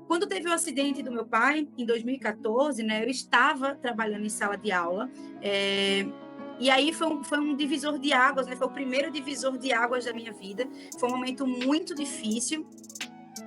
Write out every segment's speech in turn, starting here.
Quando teve o acidente do meu pai, em 2014, né, eu estava trabalhando em sala de aula, e aí foi um divisor de águas, né, foi o primeiro divisor de águas da minha vida. Foi um momento muito difícil,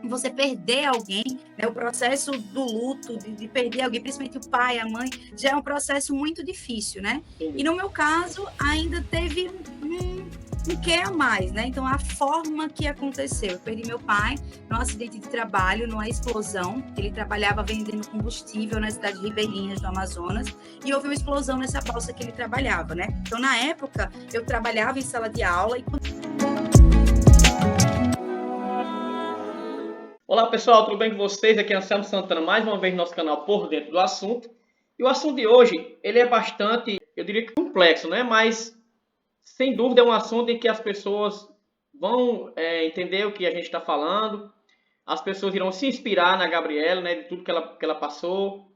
você perder alguém, né, o processo do luto, de perder alguém, principalmente o pai, a mãe, já é um processo muito difícil, né? E no meu caso, ainda teve um quê a mais, né? Então, a forma que aconteceu. Eu perdi meu pai num acidente de trabalho, numa explosão. Ele trabalhava vendendo combustível na cidade de Ribeirinhas, do Amazonas, e houve uma explosão nessa balsa que ele trabalhava, né? Então, na época, eu trabalhava em sala de aula e... Olá pessoal, tudo bem com vocês? Aqui é Anselmo Santana, mais uma vez no nosso canal Por Dentro do Assunto. E o assunto de hoje, ele é bastante, eu diria que complexo, né? Mas, sem dúvida, é um assunto em que as pessoas vão entender o que a gente está falando. As pessoas irão se inspirar na Gabriela, né? De tudo que ela passou,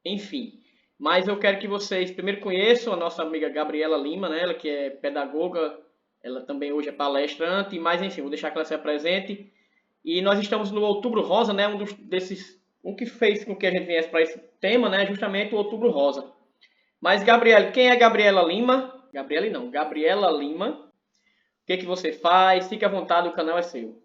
enfim. Mas eu quero que vocês primeiro conheçam a nossa amiga Gabriela Lima, né? Ela que é pedagoga, ela também hoje é palestrante, mas enfim, vou deixar que ela se apresente. E nós estamos no Outubro Rosa, né? O que fez com que a gente viesse para esse tema, né? Justamente o Outubro Rosa. Mas, Gabriela, quem é Gabriela Lima? Gabriela não, Gabriela Lima. O que você faz? Fique à vontade, o canal é seu.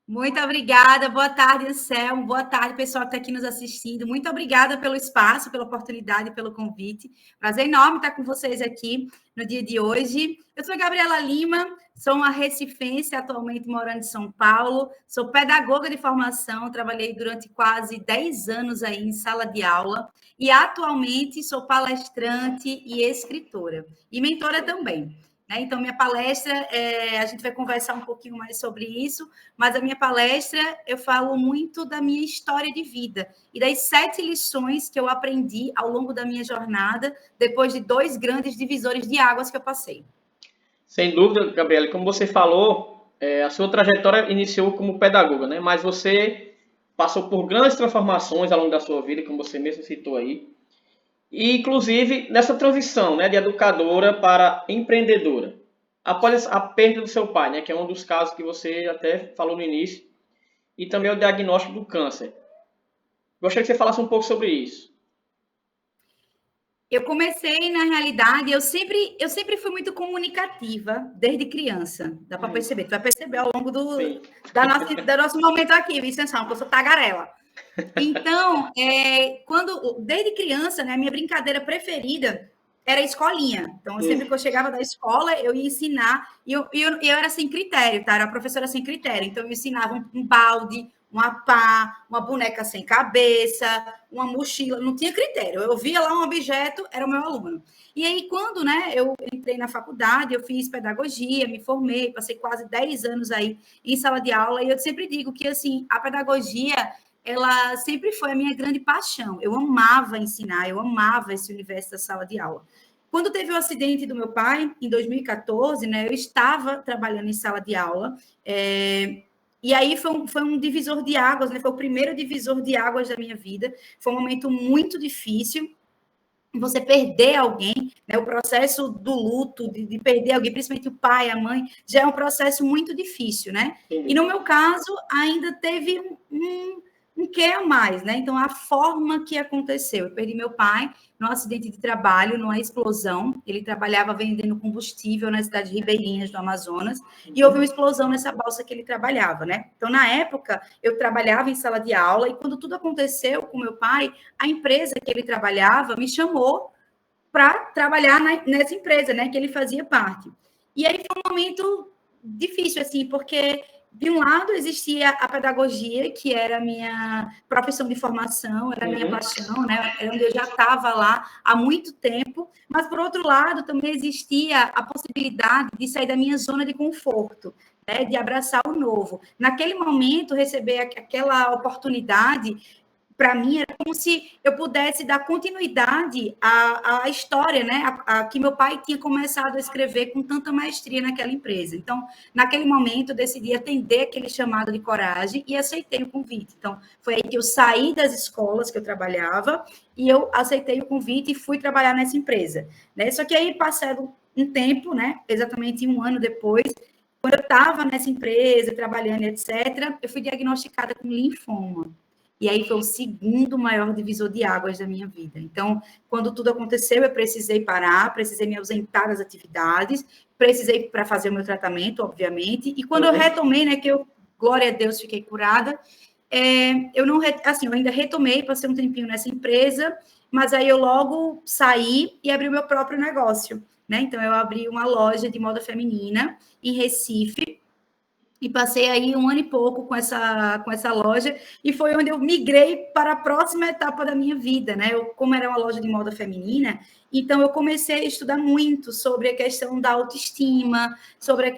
Muito obrigada, boa tarde, Anselmo, boa tarde, pessoal que está aqui nos assistindo. Muito obrigada pelo espaço, pela oportunidade, pelo convite. Prazer enorme estar com vocês aqui no dia de hoje. Eu sou Gabriela Lima, sou uma recifense, atualmente morando em São Paulo, sou pedagoga de formação, trabalhei durante quase 10 anos aí em sala de aula e atualmente sou palestrante e escritora, e mentora também. Então, minha palestra, a gente vai conversar um pouquinho mais sobre isso, mas a minha palestra eu falo muito da minha história de vida e das 7 lições que eu aprendi ao longo da minha jornada, depois de 2 grandes divisores de águas que eu passei. Sem dúvida, Gabriela, como você falou, a sua trajetória iniciou como pedagoga, né? Mas você passou por grandes transformações ao longo da sua vida, como você mesmo citou aí. E, inclusive, nessa transição, né, de educadora para empreendedora, após a perda do seu pai, né, que é um dos casos que você até falou no início, e também o diagnóstico do câncer. Gostaria que você falasse um pouco sobre isso. Eu comecei, na realidade, eu sempre fui muito comunicativa, desde criança. Dá para perceber. Tu vai perceber ao longo Sim. do nosso momento aqui, Vicente, que eu sou tagarela. Então, desde criança, né, a minha brincadeira preferida era a escolinha. Então, sempre que eu chegava da escola, eu ia ensinar, e eu era sem critério, tá? Era a professora sem critério. Então, eu ensinava um balde, uma pá, uma boneca sem cabeça, uma mochila, não tinha critério. Eu via lá um objeto, era o meu aluno. E aí, quando, né, eu entrei na faculdade, eu fiz pedagogia, me formei, passei quase 10 anos aí em sala de aula, e eu sempre digo que, assim, a pedagogia ela sempre foi a minha grande paixão. Eu amava ensinar, eu amava esse universo da sala de aula. Quando teve o acidente do meu pai, em 2014, né, eu estava trabalhando em sala de aula, e aí foi um divisor de águas, né, foi o primeiro divisor de águas da minha vida. Foi um momento muito difícil, você perder alguém, né, o processo do luto, de perder alguém, principalmente o pai, a mãe, já é um processo muito difícil, né? E no meu caso, ainda teve um quê a mais, né? Então, a forma que aconteceu. Eu perdi meu pai num acidente de trabalho, numa explosão. Ele trabalhava vendendo combustível na cidade de Ribeirinhas, do Amazonas, e houve uma explosão nessa balsa que ele trabalhava, né? Então, na época, eu trabalhava em sala de aula, e quando tudo aconteceu com meu pai, a empresa que ele trabalhava me chamou para trabalhar nessa empresa, né, que ele fazia parte. E aí foi um momento difícil, assim, porque de um lado existia a pedagogia, que era a minha profissão de formação, era a minha paixão, né, era onde eu já estava lá há muito tempo, mas por outro lado também existia a possibilidade de sair da minha zona de conforto, né, de abraçar o novo. Naquele momento, receber aquela oportunidade para mim era como se eu pudesse dar continuidade à história, né? A que meu pai tinha começado a escrever com tanta maestria naquela empresa. Então, naquele momento, eu decidi atender aquele chamado de coragem e aceitei o convite. Então, foi aí que eu saí das escolas que eu trabalhava e eu aceitei o convite e fui trabalhar nessa empresa. Né? Só que aí, passado um tempo, né? Exatamente 1 ano depois, quando eu estava nessa empresa, trabalhando, etc., eu fui diagnosticada com linfoma. E aí foi o segundo maior divisor de águas da minha vida. Então, quando tudo aconteceu, eu precisei parar, precisei me ausentar das atividades, precisei para fazer o meu tratamento, obviamente. E quando eu retomei, né, que eu, glória a Deus, fiquei curada, eu não, assim, eu ainda retomei, passei um tempinho nessa empresa, mas aí eu logo saí e abri o meu próprio negócio, né? Então, eu abri uma loja de moda feminina em Recife, e passei aí 1 ano e pouco com essa loja, e foi onde eu migrei para a próxima etapa da minha vida, né? Como era uma loja de moda feminina, então eu comecei a estudar muito sobre a questão da autoestima, sobre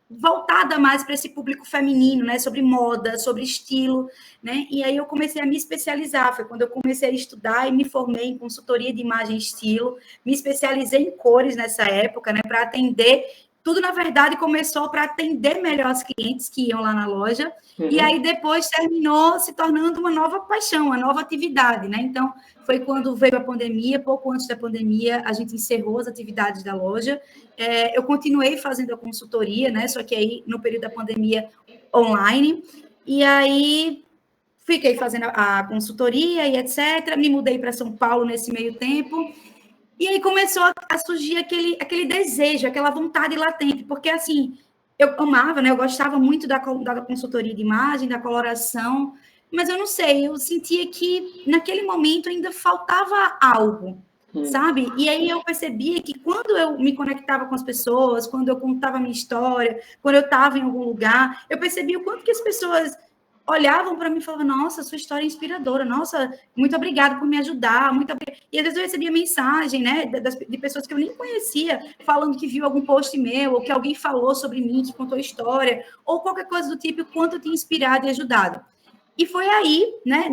voltada mais para esse público feminino, né? Sobre moda, sobre estilo, né? E aí eu comecei a me especializar, foi quando eu comecei a estudar e me formei em consultoria de imagem e estilo, me especializei em cores nessa época, né? Para atender. Tudo, na verdade, começou para atender melhor os clientes que iam lá na loja, e aí depois terminou se tornando uma nova paixão, uma nova atividade, né? Então, foi quando veio a pandemia, pouco antes da pandemia, a gente encerrou as atividades da loja. Eu continuei fazendo a consultoria, né? Só que aí, no período da pandemia, online, e aí fiquei fazendo a consultoria e etc. Me mudei para São Paulo nesse meio tempo. E aí começou a surgir aquele desejo, aquela vontade latente, porque assim, eu amava, né? Eu gostava muito da consultoria de imagem, da coloração, mas eu não sei, eu sentia que naquele momento ainda faltava algo, sabe? E aí eu percebia que quando eu me conectava com as pessoas, quando eu contava a minha história, quando eu estava em algum lugar, eu percebia o quanto que as pessoas olhavam para mim e falavam, nossa, sua história é inspiradora, nossa, muito obrigada por me ajudar, muito obrigada. E às vezes eu recebia mensagem, né, de pessoas que eu nem conhecia, falando que viu algum post meu, ou que alguém falou sobre mim, que contou história, ou qualquer coisa do tipo, quanto eu tinha inspirado e ajudado. E foi aí, né,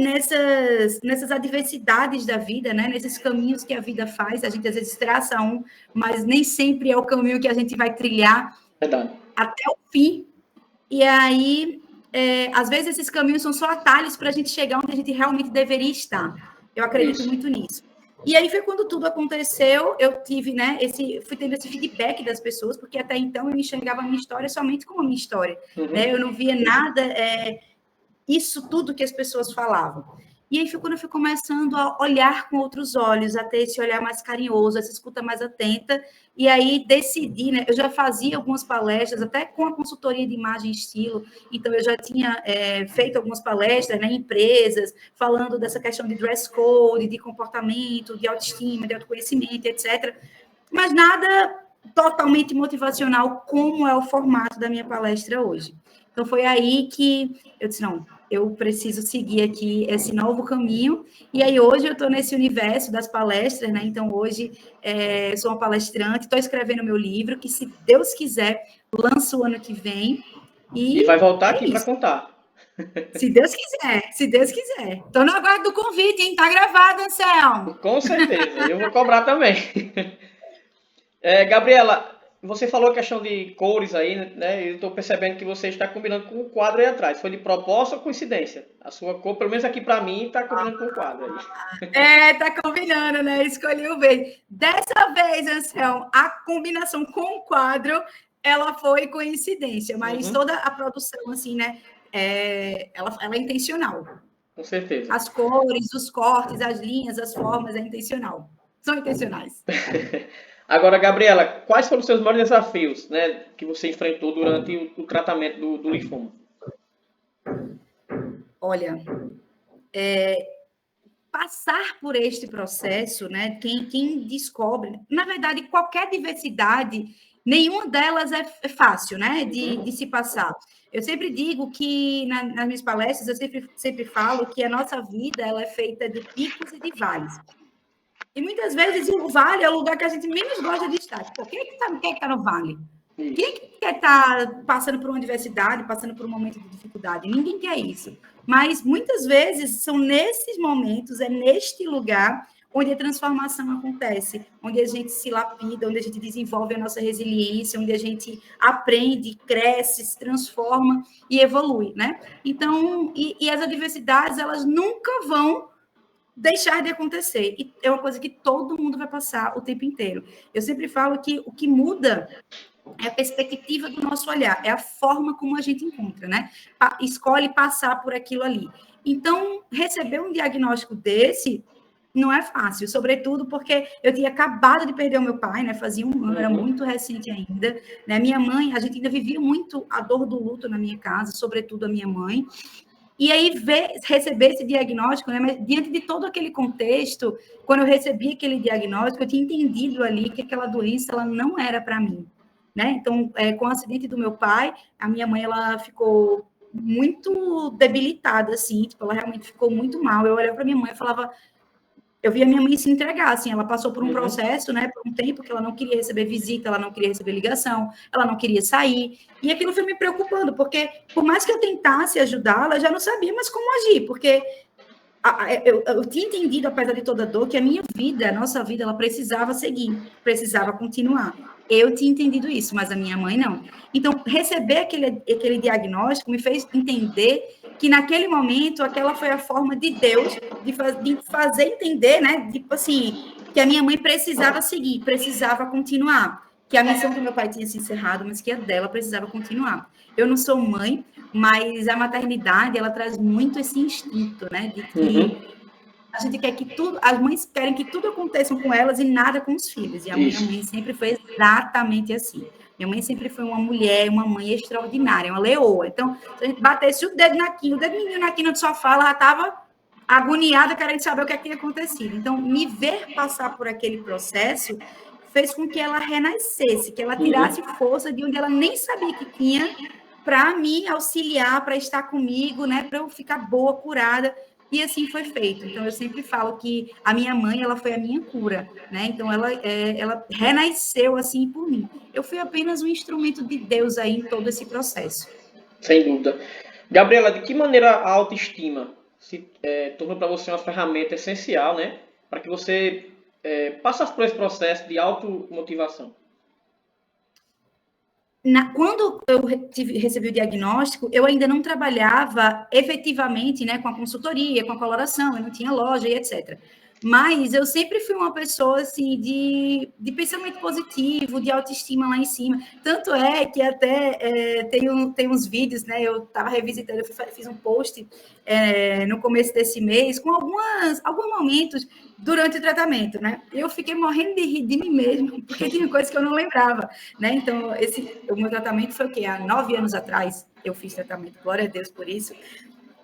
nessas adversidades da vida, né, nesses caminhos que a vida faz, a gente às vezes traça um, mas nem sempre é o caminho que a gente vai trilhar até o fim. E aí, às vezes esses caminhos são só atalhos para a gente chegar onde a gente realmente deveria estar. Eu acredito muito nisso. E aí foi quando tudo aconteceu, eu tive, né, fui tendo esse feedback das pessoas, porque até então eu enxergava a minha história somente como a minha história, né? Eu não via nada, isso tudo que as pessoas falavam. E aí foi quando eu fui começando a olhar com outros olhos, a ter esse olhar mais carinhoso, essa escuta mais atenta, e aí decidi, né? Eu já fazia algumas palestras, até com a consultoria de imagem e estilo, então eu já tinha feito algumas palestras, né, em empresas, falando dessa questão de dress code, de comportamento, de autoestima, de autoconhecimento, etc. Mas nada totalmente motivacional, como é o formato da minha palestra hoje. Então, foi aí que eu disse, não, eu preciso seguir aqui esse novo caminho, e aí hoje eu estou nesse universo das palestras, né? Então, hoje sou uma palestrante, estou escrevendo meu livro, que, se Deus quiser, lanço o ano que vem. E vai voltar aqui para contar. Se Deus quiser, se Deus quiser. Estou no aguardo do convite, hein? Tá gravado, Anselmo. Com certeza, eu vou cobrar também. Gabriela, você falou a questão de cores aí, né? Eu estou percebendo que você está combinando com o quadro aí atrás. Foi de propósito ou coincidência? A sua cor, pelo menos aqui para mim, está combinando com o quadro aí. Tá combinando, né? Escolhi o verde. Dessa vez, Anselmo, a combinação com o quadro, ela foi coincidência, mas toda a produção, assim, né? Ela é intencional. Com certeza. As cores, os cortes, as linhas, as formas, é intencional. São intencionais. Agora, Gabriela, quais foram os seus maiores desafios, né, que você enfrentou durante o tratamento do linfoma? Olha, passar por este processo, né? Quem descobre, na verdade, qualquer diversidade, nenhuma delas é fácil, né? De se passar. Eu sempre digo que nas minhas palestras eu sempre falo que a nossa vida ela é feita de picos e de vales. E muitas vezes o vale é o lugar que a gente menos gosta de estar. Pô, quem é que está no vale? Quem é que quer estar passando por uma adversidade, passando por um momento de dificuldade? Ninguém quer isso. Mas muitas vezes são nesses momentos, é neste lugar onde a transformação acontece, onde a gente se lapida, onde a gente desenvolve a nossa resiliência, onde a gente aprende, cresce, se transforma e evolui, né? Então, e as adversidades, elas nunca vão deixar de acontecer. E é uma coisa que todo mundo vai passar o tempo inteiro. Eu sempre falo que o que muda é a perspectiva do nosso olhar, é a forma como a gente encontra, né? Escolhe passar por aquilo ali. Então, receber um diagnóstico desse não é fácil, sobretudo porque eu tinha acabado de perder o meu pai, né? Fazia um ano, era muito recente ainda, né? Minha mãe, a gente ainda vivia muito a dor do luto na minha casa, sobretudo a minha mãe. E aí, receber esse diagnóstico, né? Mas diante de todo aquele contexto, quando eu recebi aquele diagnóstico, eu tinha entendido ali que aquela doença ela não era para mim, né? Então, com o acidente do meu pai, a minha mãe ela ficou muito debilitada, assim, tipo, ela realmente ficou muito mal. Eu olhava para minha mãe e falava, eu vi a minha mãe se entregar, assim, ela passou por um processo, né, por um tempo que ela não queria receber visita, ela não queria receber ligação, ela não queria sair, e aquilo foi me preocupando, porque por mais que eu tentasse ajudá-la, eu já não sabia mais como agir, porque eu tinha entendido, apesar de toda a dor, que a minha vida, a nossa vida, ela precisava seguir, precisava continuar. Eu tinha entendido isso, mas a minha mãe não. Então, receber aquele diagnóstico me fez entender que naquele momento, aquela foi a forma de Deus de fazer entender, né? Tipo assim, que a minha mãe precisava seguir, precisava continuar. Que a missão do meu pai tinha se encerrado, mas que a dela precisava continuar. Eu não sou mãe, mas a maternidade, ela traz muito esse instinto, né? De que a gente quer que tudo, as mães querem que tudo aconteça com elas e nada com os filhos. E a minha mãe sempre foi exatamente assim. Minha mãe sempre foi uma mulher, uma mãe extraordinária, uma leoa. Então, se a gente batesse o dedo mindinho na quina do sofá, ela já estava agoniada, querendo saber o que tinha acontecido. Então, me ver passar por aquele processo fez com que ela renascesse, que ela tirasse força de onde ela nem sabia que tinha, para me auxiliar, para estar comigo, né, para eu ficar boa, curada. E assim foi feito. Então, eu sempre falo que a minha mãe, ela foi a minha cura, né? Então, ela renasceu assim por mim. Eu fui apenas um instrumento de Deus aí em todo esse processo. Sem dúvida. Gabriela, de que maneira a autoestima se tornou para você uma ferramenta essencial, né? Para que você passasse por esse processo de automotivação? Quando eu recebi o diagnóstico, eu ainda não trabalhava efetivamente, né, com a consultoria, com a coloração, eu não tinha loja e etc. Mas eu sempre fui uma pessoa assim de pensamento positivo, de autoestima lá em cima. Tanto é que até tem uns vídeos, né? Eu estava revisitando, eu fiz um post no começo desse mês com alguns momentos durante o tratamento, né? Eu fiquei morrendo de rir de mim mesmo, porque tinha coisas que eu não lembrava, né? Então, o meu tratamento foi o quê? Há 9 anos atrás eu fiz tratamento, glória a Deus por isso.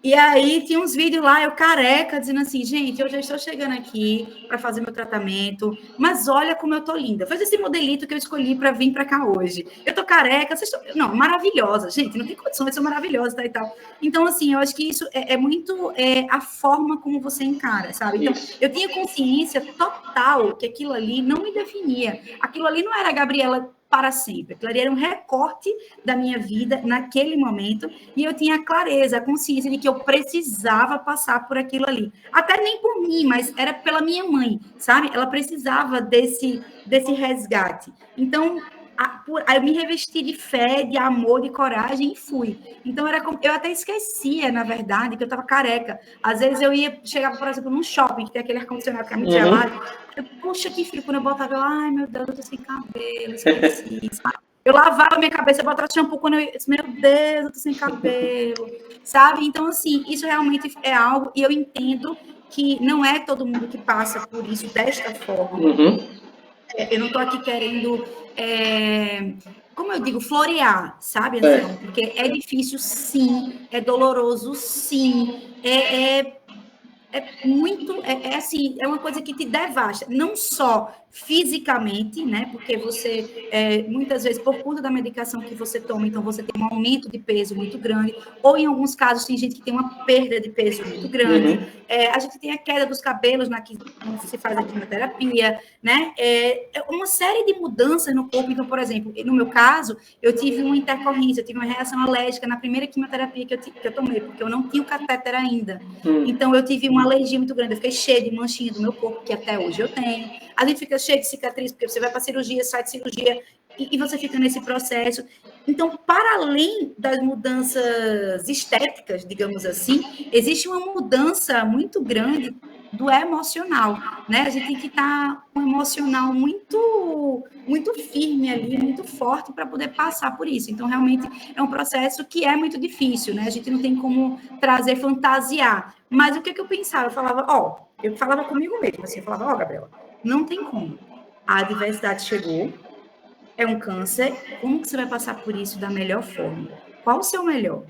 E aí tinha uns vídeos lá, eu careca, dizendo assim, gente, eu já estou chegando aqui para fazer meu tratamento, mas olha como eu tô linda. Faz esse modelito que eu escolhi para vir para cá hoje. Eu tô careca, vocês estão... Não, maravilhosa, gente, não tem condições, eu sou maravilhosa, tá, e tal. Então, assim, eu acho que isso é muito a forma como você encara, sabe? Então, eu tinha consciência total que aquilo ali não me definia. Aquilo ali não era a Gabriela para sempre. Aquilo ali era um recorte da minha vida naquele momento e eu tinha a clareza, a consciência de que eu precisava passar por aquilo ali. Até nem por mim, mas era pela minha mãe, sabe? Ela precisava desse resgate. Então, eu me revesti de fé, de amor, de coragem e fui. Então, eu até esquecia, na verdade, que eu estava careca. Às vezes eu chegava, por exemplo, num shopping, que tem aquele ar-condicionado que é muito gelado. Puxa, que frio. Quando eu botava, ai, meu Deus, eu tô sem cabelo, esqueci, sabe? Eu lavava minha cabeça, eu botava shampoo quando eu... Meu Deus, eu tô sem cabelo, sabe? Então, assim, isso realmente é algo... E eu entendo que não é todo mundo que passa por isso desta forma. Eu não tô aqui querendo... como eu digo, florear, sabe, Anselmo? Porque é difícil, sim. É doloroso, sim. Muito, assim, é uma coisa que te devasta, não só fisicamente, né, porque você, muitas vezes, por conta da medicação que você toma, então você tem um aumento de peso muito grande, ou em alguns casos tem gente que tem uma perda de peso muito grande, a gente tem a queda dos cabelos quando se faz a quimioterapia, né, uma série de mudanças no corpo. Então, por exemplo, no meu caso, eu tive uma intercorrência, eu tive uma reação alérgica na primeira quimioterapia que eu tomei, porque eu não tinha o catéter ainda. Então, eu tive uma alergia muito grande, eu fiquei cheia de manchinha do meu corpo, que até hoje eu tenho. A gente fica cheio de cicatriz, porque você vai para cirurgia, sai de cirurgia, e você fica nesse processo. Então, para além das mudanças estéticas, digamos assim, existe uma mudança muito grande do emocional, né? A gente tem que estar com um emocional muito, muito firme ali, muito forte para poder passar por isso. Então, realmente, é um processo que é muito difícil, né? A gente não tem como trazer, fantasiar. Mas o que eu pensava? Eu falava comigo mesmo, assim, eu falava, Gabriela, não tem como. A adversidade chegou, é um câncer, como que você vai passar por isso da melhor forma? Qual o seu melhor?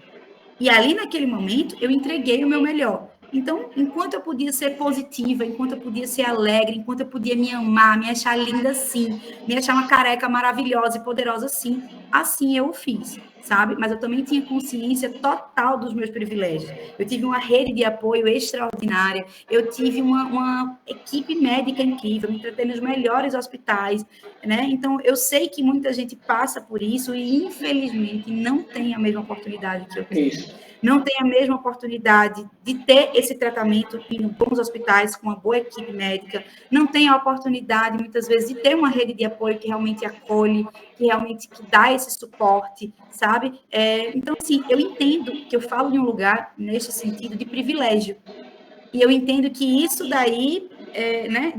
E ali, naquele momento, eu entreguei o meu melhor. Então, enquanto eu podia ser positiva, enquanto eu podia ser alegre, enquanto eu podia me amar, me achar linda sim, me achar uma careca maravilhosa e poderosa sim, assim eu o fiz, sabe? Mas eu também tinha consciência total dos meus privilégios. Eu tive uma rede de apoio extraordinária, eu tive uma equipe médica incrível, me tratei nos melhores hospitais, né? Então, eu sei que muita gente passa por isso e, infelizmente, não tem a mesma oportunidade que eu tive. Isso. Não tem a mesma oportunidade de ter esse tratamento em bons hospitais, com uma boa equipe médica, não tem a oportunidade, muitas vezes, de ter uma rede de apoio que realmente acolhe, que realmente que dá esse suporte, sabe? Então, assim, eu entendo que eu falo de um lugar, neste sentido, de privilégio. E eu entendo que isso daí, né,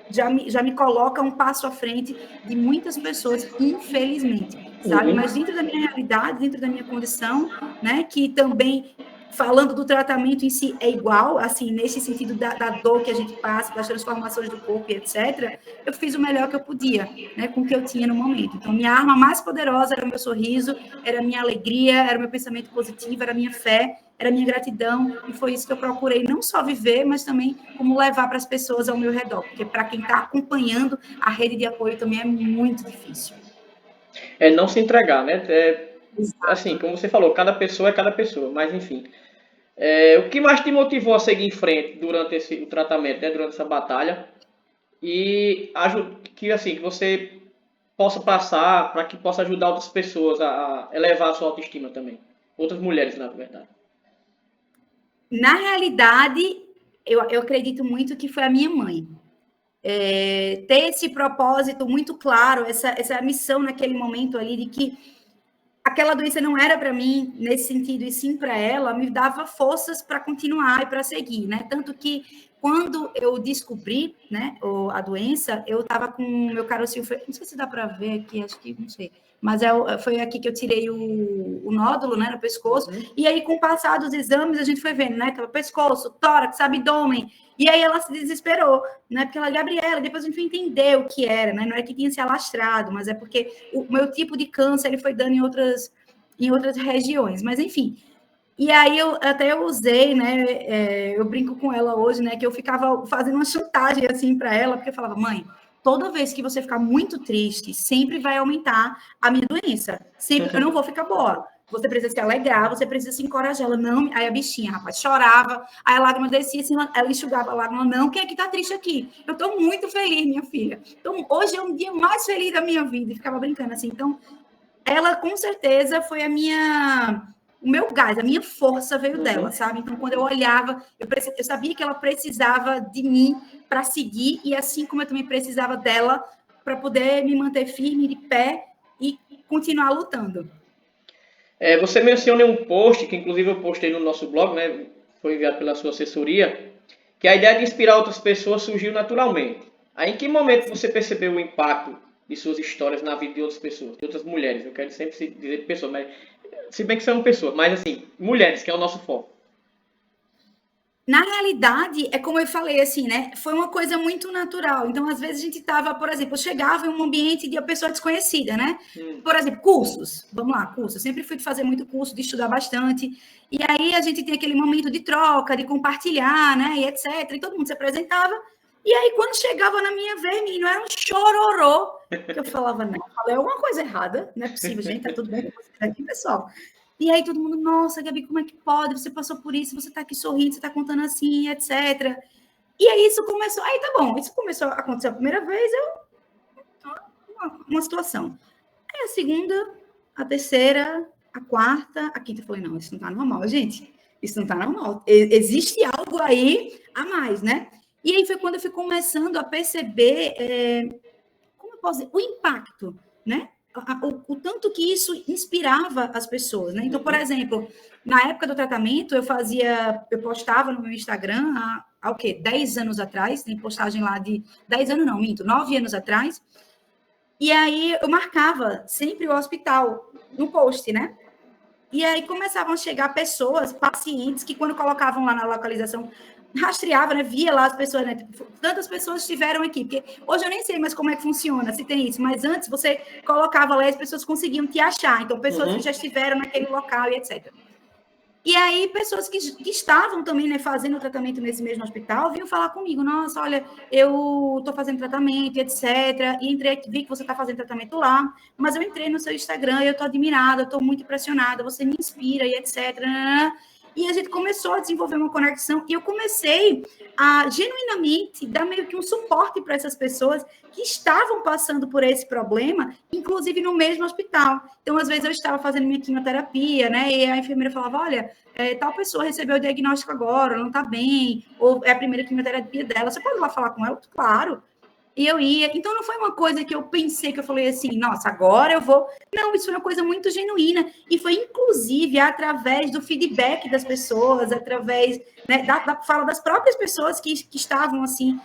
já me coloca um passo à frente de muitas pessoas, infelizmente, sabe? Mas dentro da minha realidade, dentro da minha condição, né, que também, falando do tratamento em si, é igual, assim, nesse sentido da dor que a gente passa, das transformações do corpo e etc., eu fiz o melhor que eu podia, né, com o que eu tinha no momento. Então, minha arma mais poderosa era o meu sorriso, era a minha alegria, era o meu pensamento positivo, era a minha fé, era a minha gratidão, e foi isso que eu procurei não só viver, mas também como levar para as pessoas ao meu redor, porque para quem está acompanhando, a rede de apoio também é muito difícil. É não se entregar, né? Assim, como você falou, cada pessoa é cada pessoa, mas enfim. O que mais te motivou a seguir em frente durante o tratamento, né? Durante essa batalha? E que assim, que você possa passar para que possa ajudar outras pessoas a elevar a sua autoestima também. Outras mulheres, na verdade. Na realidade, eu acredito muito que foi a minha mãe. Ter esse propósito muito claro, essa missão naquele momento ali de que aquela doença não era para mim nesse sentido e sim para ela, me dava forças para continuar e para seguir, né? Tanto que quando eu descobri, né, a doença, eu estava com o meu carocinho, não sei se dá para ver aqui, acho que não sei, mas foi aqui que eu tirei o nódulo, né, no pescoço, e aí com o passar dos exames a gente foi vendo, né, pescoço, tórax, abdômen, e aí ela se desesperou, né, porque ela, Gabriela, depois a gente foi entender o que era, né, não é que tinha se alastrado, mas é porque o meu tipo de câncer, ele foi dando em outras regiões, mas enfim. E aí eu usei, né? Eu brinco com ela hoje, né? Que eu ficava fazendo uma chantagem assim para ela, porque eu falava, mãe, toda vez que você ficar muito triste, sempre vai aumentar a minha doença. Sempre, eu não vou ficar boa. Você precisa se alegrar, você precisa se encorajar. Ela não, aí a bichinha, rapaz, chorava, aí a lágrima descia, assim, ela enxugava a lágrima, não, quem é que tá triste aqui? Eu tô muito feliz, minha filha. Então, hoje é um dia mais feliz da minha vida, e ficava brincando assim. Então, ela com certeza foi o meu gás, a minha força veio dela, sabe? Então, quando eu olhava, eu sabia que ela precisava de mim para seguir, e assim como eu também precisava dela para poder me manter firme, de pé e continuar lutando. Você menciona em um post, que inclusive eu postei no nosso blog, né? Foi enviado pela sua assessoria, que a ideia de inspirar outras pessoas surgiu naturalmente. Aí, em que momento você percebeu o impacto de suas histórias na vida de outras pessoas, de outras mulheres? Eu quero sempre dizer pessoas, mas se bem que são pessoas, mas assim, mulheres, que é o nosso foco. Na realidade, é como eu falei, assim, né? Foi uma coisa muito natural. Então, às vezes, a gente estava, por exemplo, eu chegava em um ambiente de uma pessoa desconhecida, né? Por exemplo, cursos. Vamos lá, cursos. Eu sempre fui fazer muito curso, de estudar bastante. E aí a gente tem aquele momento de troca, de compartilhar, né? E etc. E todo mundo se apresentava. E aí, quando chegava na minha vez, menino, era um chororô. Que eu falava, não, falei alguma coisa errada. Não é possível, gente, tá tudo bem com vocês aqui, pessoal. E aí todo mundo, nossa, Gabi, como é que pode? Você passou por isso, você está aqui sorrindo, você está contando assim, etc. E aí isso começou, aí tá bom, isso começou a acontecer a primeira vez, uma situação. Aí a segunda, a terceira, a quarta, a quinta, eu falei, não, isso não tá normal, gente. Isso não tá normal. Existe algo aí a mais, né? E aí foi quando eu fui começando a perceber, como eu posso dizer, o impacto, né? O tanto que isso inspirava as pessoas, né? Então, por exemplo, na época do tratamento, eu postava no meu Instagram há o quê? 10 anos atrás, tem postagem lá de 10 anos não, minto, 9 anos atrás. E aí eu marcava sempre o hospital no post, né? E aí começavam a chegar pessoas, pacientes, que quando colocavam lá na localização, rastreava, né? Via lá as pessoas, né? Tantas pessoas estiveram aqui, porque hoje eu nem sei mais como é que funciona, se tem isso, mas antes você colocava lá e as pessoas conseguiam te achar, então pessoas que já estiveram naquele local e etc. E aí, pessoas que estavam também, né, fazendo tratamento nesse mesmo hospital, vinham falar comigo, nossa, olha, eu estou fazendo tratamento, etc. E entrei, vi que você está fazendo tratamento lá, mas eu entrei no seu Instagram e eu estou admirada, eu estou muito impressionada, você me inspira e etc. E a gente começou a desenvolver uma conexão e eu comecei a, genuinamente, dar meio que um suporte para essas pessoas que estavam passando por esse problema, inclusive no mesmo hospital. Então, às vezes, eu estava fazendo minha quimioterapia, né? E a enfermeira falava, olha, tal pessoa recebeu o diagnóstico agora, não está bem, ou é a primeira quimioterapia dela, você pode ir lá falar com ela? Claro. E eu ia. Então, não foi uma coisa que eu pensei, que eu falei assim, nossa, agora eu vou. Não, isso foi uma coisa muito genuína. E foi, inclusive, através do feedback das pessoas, através, né, da fala das próprias pessoas que estavam, assim,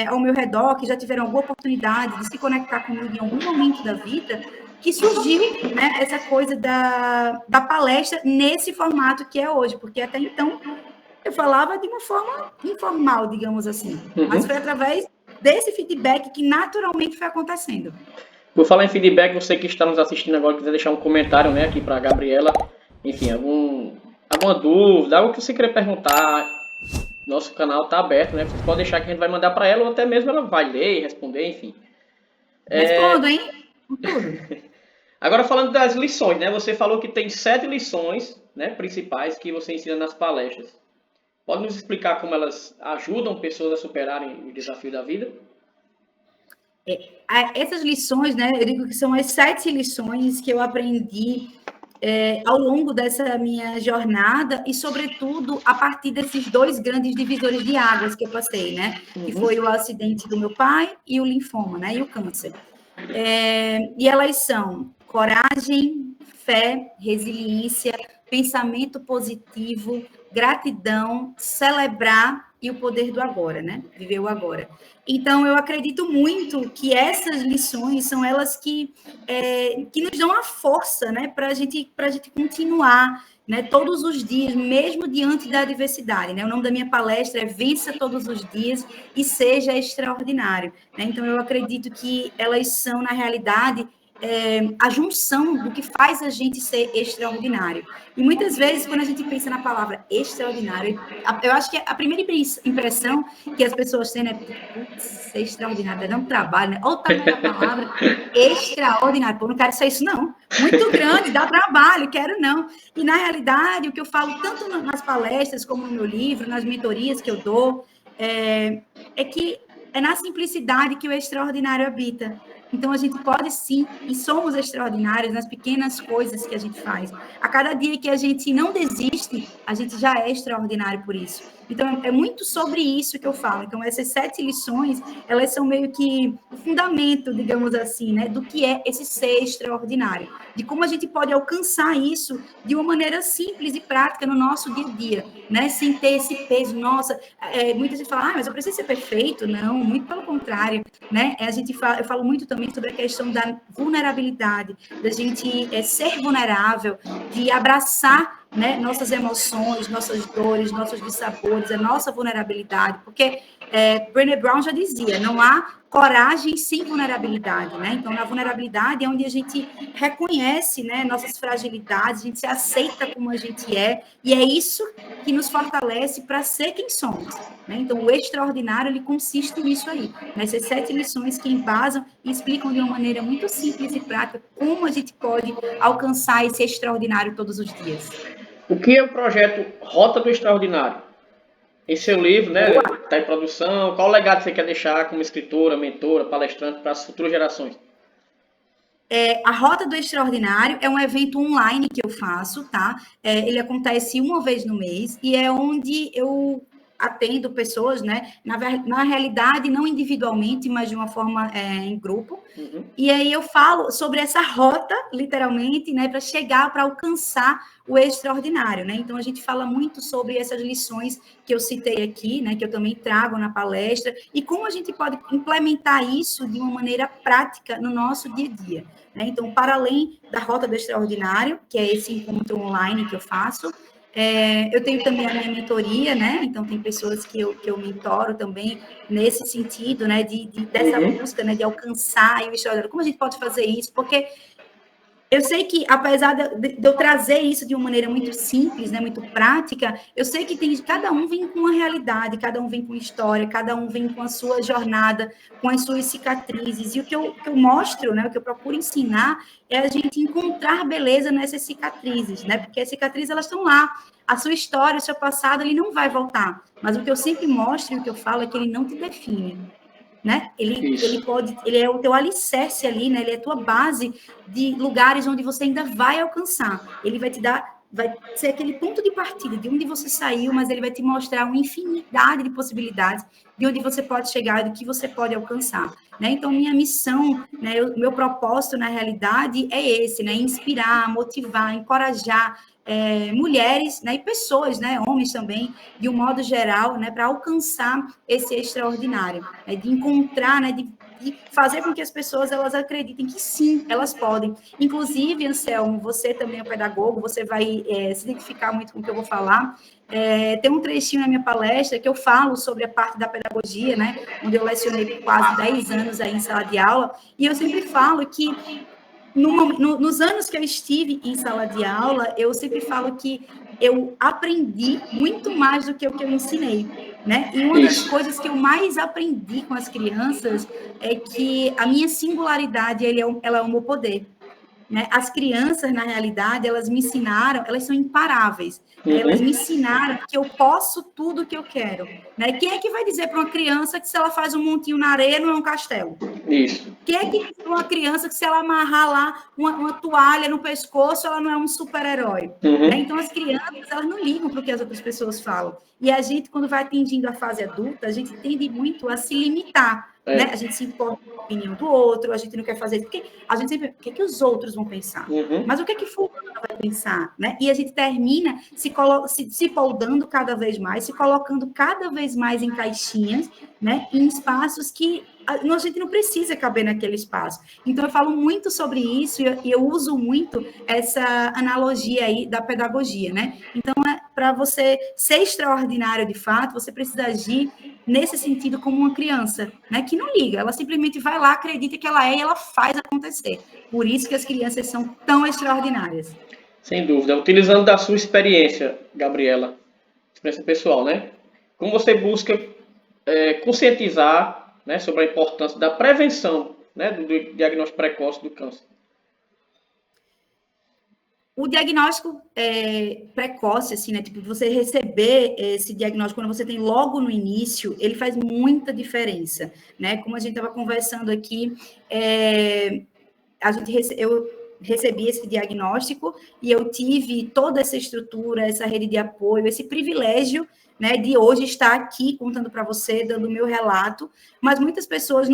ao meu redor, que já tiveram alguma oportunidade de se conectar comigo em algum momento da vida, que surgiu, né, essa coisa da palestra nesse formato que é hoje. Porque até então eu falava de uma forma informal, digamos assim. Mas foi através desse feedback que naturalmente foi acontecendo. Por falar em feedback, você que está nos assistindo agora, quiser deixar um comentário, né, aqui para a Gabriela, enfim, alguma dúvida, algo que você queira perguntar, nosso canal está aberto, né, você pode deixar que a gente vai mandar para ela, ou até mesmo ela vai ler, responder, enfim. Respondo, hein? Tudo. Agora, falando das lições, né, você falou que tem 7 lições, né, principais que você ensina nas palestras. Pode nos explicar como elas ajudam pessoas a superarem o desafio da vida? Essas lições, né, eu digo que são as 7 lições que eu aprendi ao longo dessa minha jornada e, sobretudo, a partir desses 2 grandes divisores de águas que eu passei, né? Que foi o acidente do meu pai e o linfoma, né? E o câncer. E elas são coragem, fé, resiliência, pensamento positivo, gratidão, celebrar e o poder do agora, né? Viver o agora. Então, eu acredito muito que essas lições são elas que nos dão a força, né? Para a gente continuar, né, todos os dias, mesmo diante da adversidade. Né? O nome da minha palestra é Vença Todos os Dias e Seja Extraordinário. Né? Então, eu acredito que elas são, na realidade, a junção do que faz a gente ser extraordinário. E muitas vezes, quando a gente pensa na palavra extraordinário, eu acho que a primeira impressão que as pessoas têm é, putz, ser extraordinário, dá um trabalho, né? Olha o tamanho da palavra, extraordinário. Pô, não quero ser isso, não. Muito grande, dá trabalho, quero não. E, na realidade, o que eu falo tanto nas palestras, como no meu livro, nas mentorias que eu dou, é que é na simplicidade que o extraordinário habita. Então, a gente pode sim, e somos extraordinários nas pequenas coisas que a gente faz. A cada dia que a gente não desiste, a gente já é extraordinário por isso. Então, é muito sobre isso que eu falo. Então, essas 7 lições, elas são meio que o fundamento, digamos assim, né, do que é esse ser extraordinário. De como a gente pode alcançar isso de uma maneira simples e prática no nosso dia a dia, né, sem ter esse peso. Nossa, muita gente fala, mas eu preciso ser perfeito. Não, muito pelo contrário, né? Eu falo muito também sobre a questão da vulnerabilidade, da gente ser vulnerável, de abraçar, né, nossas emoções, nossas dores, nossos dissabores, a nossa vulnerabilidade, porque Brené Brown já dizia, não há coragem sem vulnerabilidade, né? Então, na vulnerabilidade é onde a gente reconhece, né, nossas fragilidades, a gente se aceita como a gente é, e é isso que nos fortalece para ser quem somos, né? Então, o extraordinário, ele consiste nisso aí, nessas 7 lições que embasam e explicam de uma maneira muito simples e prática como a gente pode alcançar esse extraordinário todos os dias. O que é o projeto Rota do Extraordinário? Em seu livro, né, está em produção, qual legado você quer deixar como escritora, mentora, palestrante para as futuras gerações? A Rota do Extraordinário é um evento online que eu faço, tá? Ele acontece uma vez no mês e é onde eu atendo pessoas, né, na realidade, não individualmente, mas de uma forma em grupo. Uhum. E aí eu falo sobre essa rota, literalmente, né, para chegar, para alcançar o extraordinário, né? Então, a gente fala muito sobre essas lições que eu citei aqui, né, que eu também trago na palestra, e como a gente pode implementar isso de uma maneira prática no nosso dia a dia, né? Então, para além da Rota do Extraordinário, que é esse encontro online que eu faço, eu tenho também a minha mentoria, né? Então, tem pessoas que eu mentoro também nesse sentido, né? Dessa busca, né? De alcançar o extraordinário. Como a gente pode fazer isso? Porque eu sei que, apesar de eu trazer isso de uma maneira muito simples, né, muito prática, eu sei que cada um vem com uma realidade, cada um vem com história, cada um vem com a sua jornada, com as suas cicatrizes. E o que eu mostro, né, o que eu procuro ensinar é a gente encontrar beleza nessas cicatrizes, né? Porque as cicatrizes, elas estão lá. A sua história, o seu passado, ele não vai voltar. Mas o que eu sempre mostro e o que eu falo é que ele não te define. Né? Ele é o teu alicerce ali, né? Ele é a tua base de lugares onde você ainda vai alcançar. Ele vai te dar, vai ser aquele ponto de partida de onde você saiu, mas ele vai te mostrar uma infinidade de possibilidades de onde você pode chegar, do que você pode alcançar, né? Então, minha missão, né? Meu propósito, na realidade, é esse, né? Inspirar, motivar, encorajar mulheres, né, e pessoas, né, homens também, de um modo geral, né, para alcançar esse extraordinário, né, de encontrar, né, de fazer com que as pessoas elas acreditem que sim, elas podem. Inclusive, Anselmo, você também é pedagogo, você vai se identificar muito com o que eu vou falar. Tem um trechinho na minha palestra que eu falo sobre a parte da pedagogia, né, onde eu lecionei por quase 10 anos aí em sala de aula, e eu sempre falo que nos anos que eu estive em sala de aula, eu sempre falo que eu aprendi muito mais do que o que eu ensinei, né? E uma das coisas que eu mais aprendi com as crianças é que a minha singularidade, ela é o meu poder. Né? As crianças, na realidade, elas me ensinaram, elas são imparáveis. Né? Elas me ensinaram que eu posso tudo o que eu quero. Né? Quem é que vai dizer para uma criança que se ela faz um montinho na areia não é um castelo? Isso. Quem é que diz para uma criança que se ela amarrar lá uma toalha no pescoço, ela não é um super-herói? Né? Então, as crianças, elas não ligam para o que as outras pessoas falam. E a gente, quando vai atingindo a fase adulta, a gente tende muito a se limitar. Né? A gente se importa com a opinião do outro, a gente não quer fazer isso, porque a gente sempre, o que os outros vão pensar? Mas o que fulano vai pensar? Né? E a gente termina se poldando cada vez mais, se colocando cada vez mais em caixinhas, né? Em espaços que a gente não precisa caber naquele espaço. Então, eu falo muito sobre isso e eu uso muito essa analogia aí da pedagogia, né? Então, para você ser extraordinário de fato, você precisa agir nesse sentido como uma criança, né? Que não liga, ela simplesmente vai lá, acredita que ela é e ela faz acontecer. Por isso que as crianças são tão extraordinárias. Sem dúvida. Utilizando da sua experiência, Gabriela, experiência pessoal, né? Como você busca conscientizar, né, sobre a importância da prevenção, né, do diagnóstico precoce do câncer? O diagnóstico precoce, assim, né? Tipo, você receber esse diagnóstico quando você tem logo no início, ele faz muita diferença, né? Como a gente estava conversando aqui, eu recebi esse diagnóstico e eu tive toda essa estrutura, essa rede de apoio, esse privilégio, né, de hoje estar aqui contando para você, dando o meu relato, mas muitas pessoas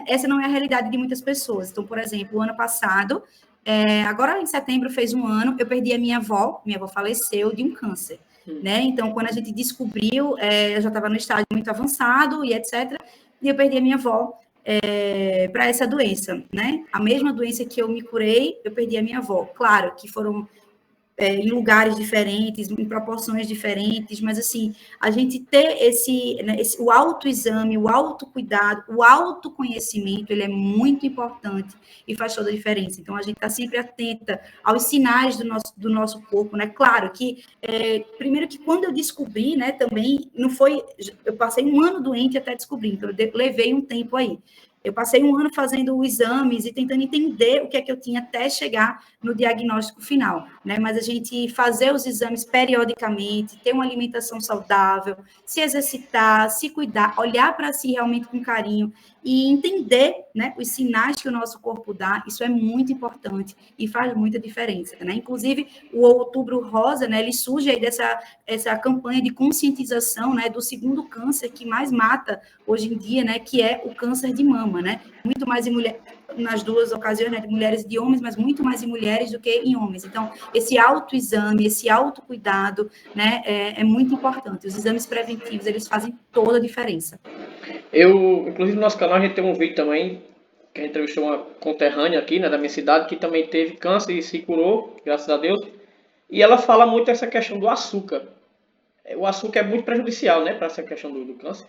essa não é a realidade de muitas pessoas. Então, por exemplo, o ano passado, agora em setembro fez um ano, eu perdi a minha avó faleceu de um câncer, né? Então, quando a gente descobriu, eu já estava no estágio muito avançado e etc., e eu perdi a minha avó para essa doença, né? A mesma doença que eu me curei, eu perdi a minha avó. Claro que foram em lugares diferentes, em proporções diferentes, mas assim, a gente ter o autoexame, o autocuidado, o autoconhecimento, ele é muito importante e faz toda a diferença. Então, a gente está sempre atenta aos sinais do nosso corpo, né? Claro que, primeiro que quando eu descobri, né, também, não foi, eu passei um ano doente até descobrir, então eu levei um tempo aí. Eu passei um ano fazendo exames e tentando entender o que é que eu tinha até chegar no diagnóstico final, né? Mas a gente fazer os exames periodicamente, ter uma alimentação saudável, se exercitar, se cuidar, olhar para si realmente com carinho e entender, né, os sinais que o nosso corpo dá, isso é muito importante e faz muita diferença, né? Inclusive, o Outubro Rosa, né, ele surge aí essa campanha de conscientização, né, do segundo câncer que mais mata hoje em dia, né, que é o câncer de mama, né? Muito mais em mulher, nas duas ocasiões, né, de mulheres e de homens, mas muito mais em mulheres do que em homens. Então, esse autoexame, esse autocuidado, né, é muito importante. Os exames preventivos, eles fazem toda a diferença. Inclusive, no nosso canal, a gente tem um vídeo também, que a gente entrevistou uma conterrânea aqui, né, da minha cidade, que também teve câncer e se curou, graças a Deus. E ela fala muito essa questão do açúcar. O açúcar é muito prejudicial, né, para essa questão do câncer.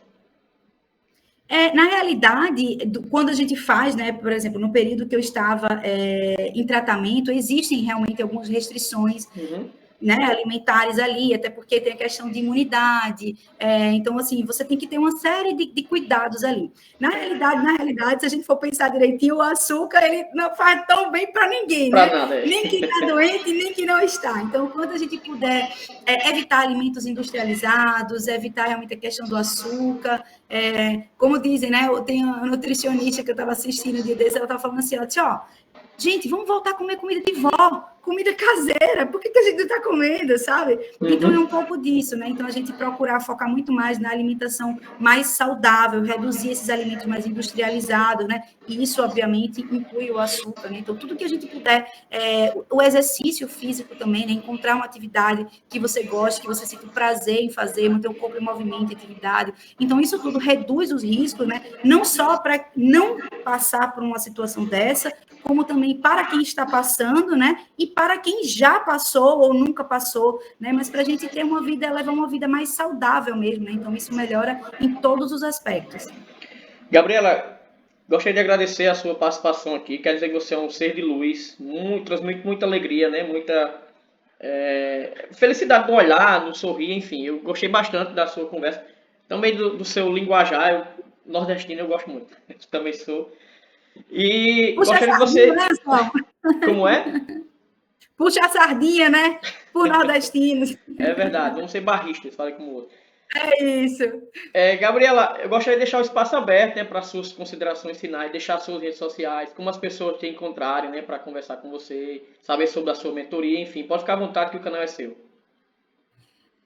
Na realidade, quando a gente faz, né, por exemplo, no período que eu estava em tratamento, existem realmente algumas restrições, né, alimentares ali, até porque tem a questão de imunidade, então, assim, você tem que ter uma série de cuidados ali. Na realidade, se a gente for pensar direitinho, o açúcar, ele não faz tão bem para ninguém, né? Nada, Nem quem está doente, nem quem não está. Então, quando a gente puder evitar alimentos industrializados, evitar realmente a questão do açúcar, como dizem, né, eu tenho uma nutricionista que eu estava assistindo um dia desse, ela estava falando assim, ela disse, ó, gente, vamos voltar a comer comida de vó, comida caseira, por que a gente não está comendo, sabe? Então, é um pouco disso, né? Então, a gente procurar focar muito mais na alimentação mais saudável, reduzir esses alimentos mais industrializados, né? E isso, obviamente, inclui o açúcar, né? Então, tudo que a gente puder, o exercício físico também, né? Encontrar uma atividade que você goste, que você sinta prazer em fazer, manter o corpo em movimento, em atividade. Então, isso tudo reduz os riscos, né? Não só para não passar por uma situação dessa, como também para quem está passando, né? E para quem já passou ou nunca passou, né? Mas para a gente ter uma vida, levar uma vida mais saudável mesmo, né? Então, isso melhora em todos os aspectos. Gabriela, gostaria de agradecer a sua participação aqui. Quer dizer que você é um ser de luz, transmite muita alegria, né? Muita felicidade no olhar, no sorrir, enfim. Eu gostei bastante da sua conversa. Também do seu linguajar, nordestino, eu gosto muito. Eu também sou. E Puxa gostaria de sardinha, você. né, João? Como é? Puxa a sardinha, né? Por nordestinos. É verdade, vamos ser barristas, falei como o outro. É isso. Gabriela, eu gostaria de deixar o espaço aberto, né, para suas considerações finais, deixar suas redes sociais, como as pessoas te encontrarem, né, para conversar com você, saber sobre a sua mentoria, enfim, pode ficar à vontade que o canal é seu.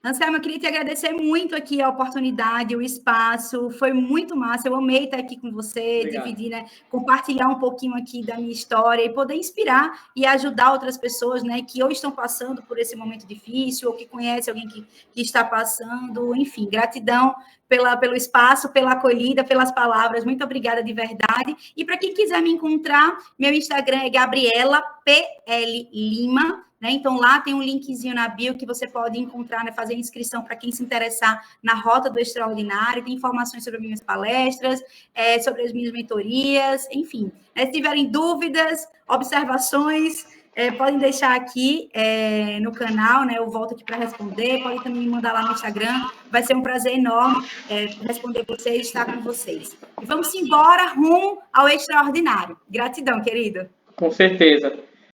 Anselmo, eu queria te agradecer muito aqui a oportunidade, o espaço, foi muito massa, eu amei estar aqui com você, Obrigado. dividir, né, compartilhar um pouquinho aqui da minha história e poder inspirar e ajudar outras pessoas, né, que ou estão passando por esse momento difícil, ou que conhece alguém que está passando, enfim, gratidão pelo espaço, pela acolhida, pelas palavras, muito obrigada de verdade, e para quem quiser me encontrar, meu Instagram é Gabriela PL Lima, né? Então, lá tem um linkzinho na bio que você pode encontrar, né, fazer inscrição para quem se interessar na Rota do Extraordinário, tem informações sobre as minhas palestras, sobre as minhas mentorias, enfim. Se tiverem dúvidas, observações, podem deixar aqui no canal, né? Eu volto aqui para responder, podem também me mandar lá no Instagram, vai ser um prazer enorme responder vocês e estar com vocês. E vamos embora rumo ao extraordinário. Gratidão, querido. Com certeza.